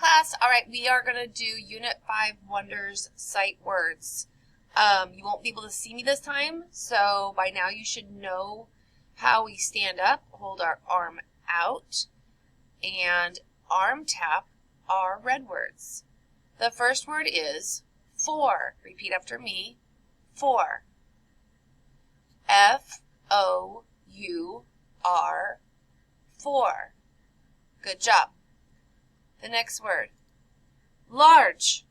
class. All right, we are going to do Unit 5 Wonders Sight Words. You won't be able to see me this time, so by now you should know how we stand up, hold our arm out, and arm tap our red words. The first word is for. Repeat after me. For. F-O-U-R. For. Good job. The next word, large.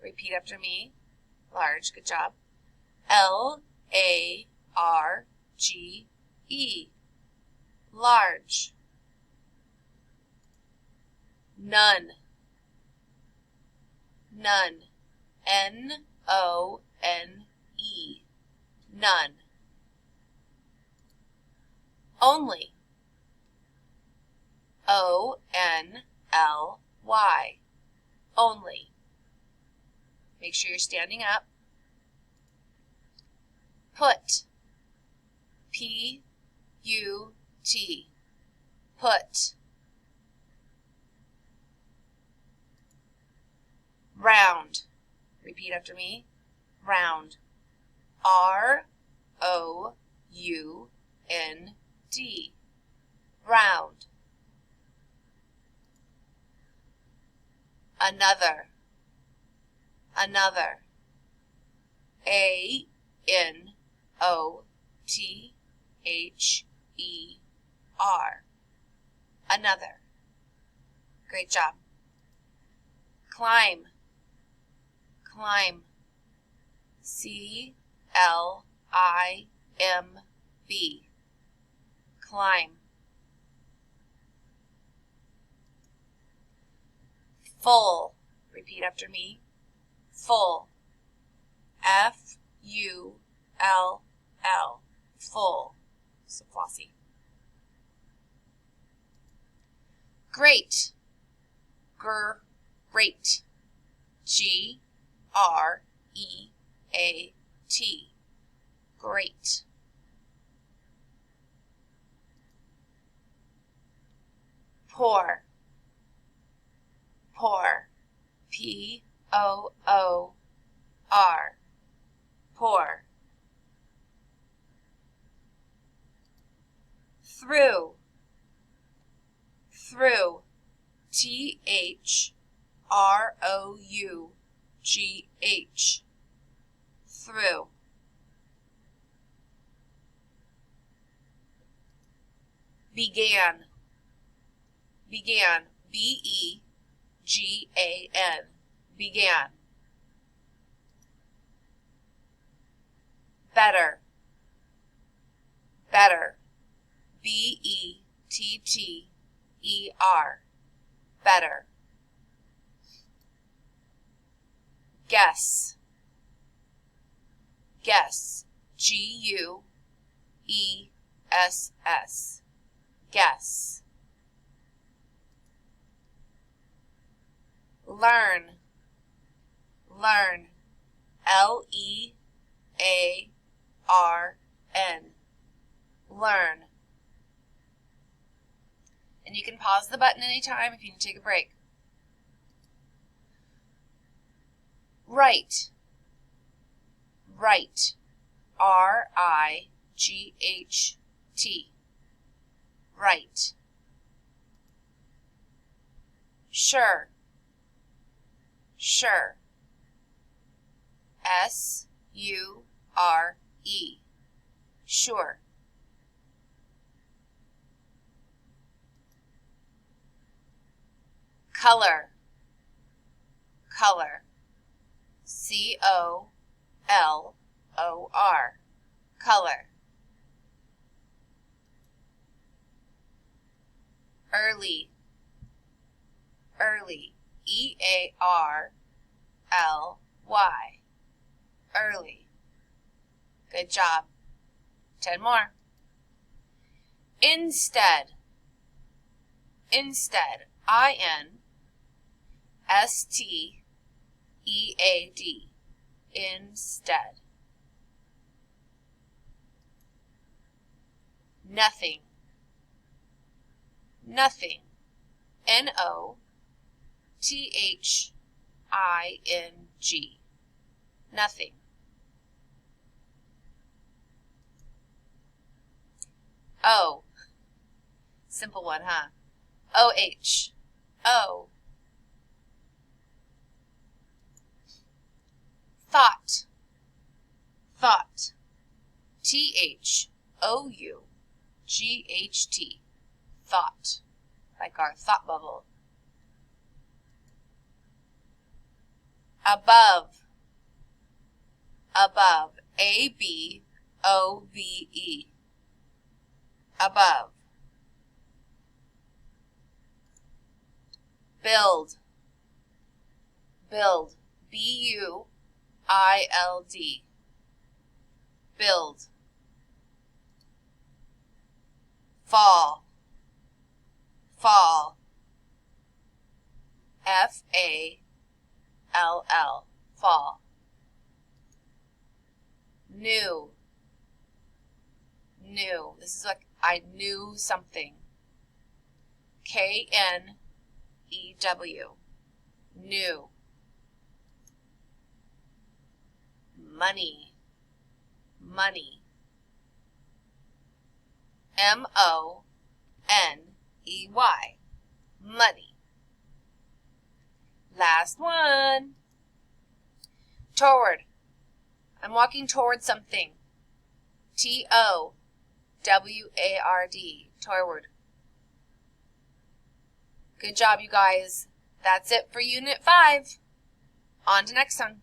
Repeat after me. Large. Good job. L-A-R-G-E. Large. None. None. N-O-N-E. None. Only. O-N-L-Y. Only. Make sure you're standing up. Put. P-U-T. Put. Round. Repeat after me. Round. R-O-U-N-D. Round. Another. Another. A-N-O-T-H-E-R. Another. Great job. Climb. Climb. C-L-I-M-B. Climb. Full. Repeat after me. Full. F-U-L-L. Full. So flossy. Great. Great. G-R-E-A-T. Great. Pour. Pour. P-O-O-R. Pour. Through. Through. T-H-R-O-U-G-H. Through. Began. Began. B-E-G-A-N. Began. Better. Better. B-E-T-T-E-R. Better. Guess. Guess. G-U-E-S-S. Guess. Learn. Learn. L-E-A-R-N. Learn. And you can pause the button anytime if you need to take a break. Write. Write. R-I-G-H-T. Write. Sure. Sure. S-U-R-E. Sure. Color. Color. C-O-L-O-R. Color. Early. Early. E-A-R-L-Y. Early. Good job. 10 more. Instead. Instead. I-N-S-T-E-A-D. Instead. Nothing. Nothing. N-O T-H-I-N-G. Nothing. O. Simple one, huh? O-H. O. Thought. Thought. T-H-O-U-G-H-T. Thought. Like our thought bubble. Above. Above. A-B-O-V-E. Above. Build. Build. B-U-I-L-D. Build. Fall. Fall. F-A-L-L. Fall. New. New. This is like I knew something. K-N-E-W. New. Money. Money. M-O-N-E-Y. Money. Last one. Toward. I'm walking toward something. T-O-W-A-R-D. Toward. Good job, you guys. That's it for Unit 5. On to next one.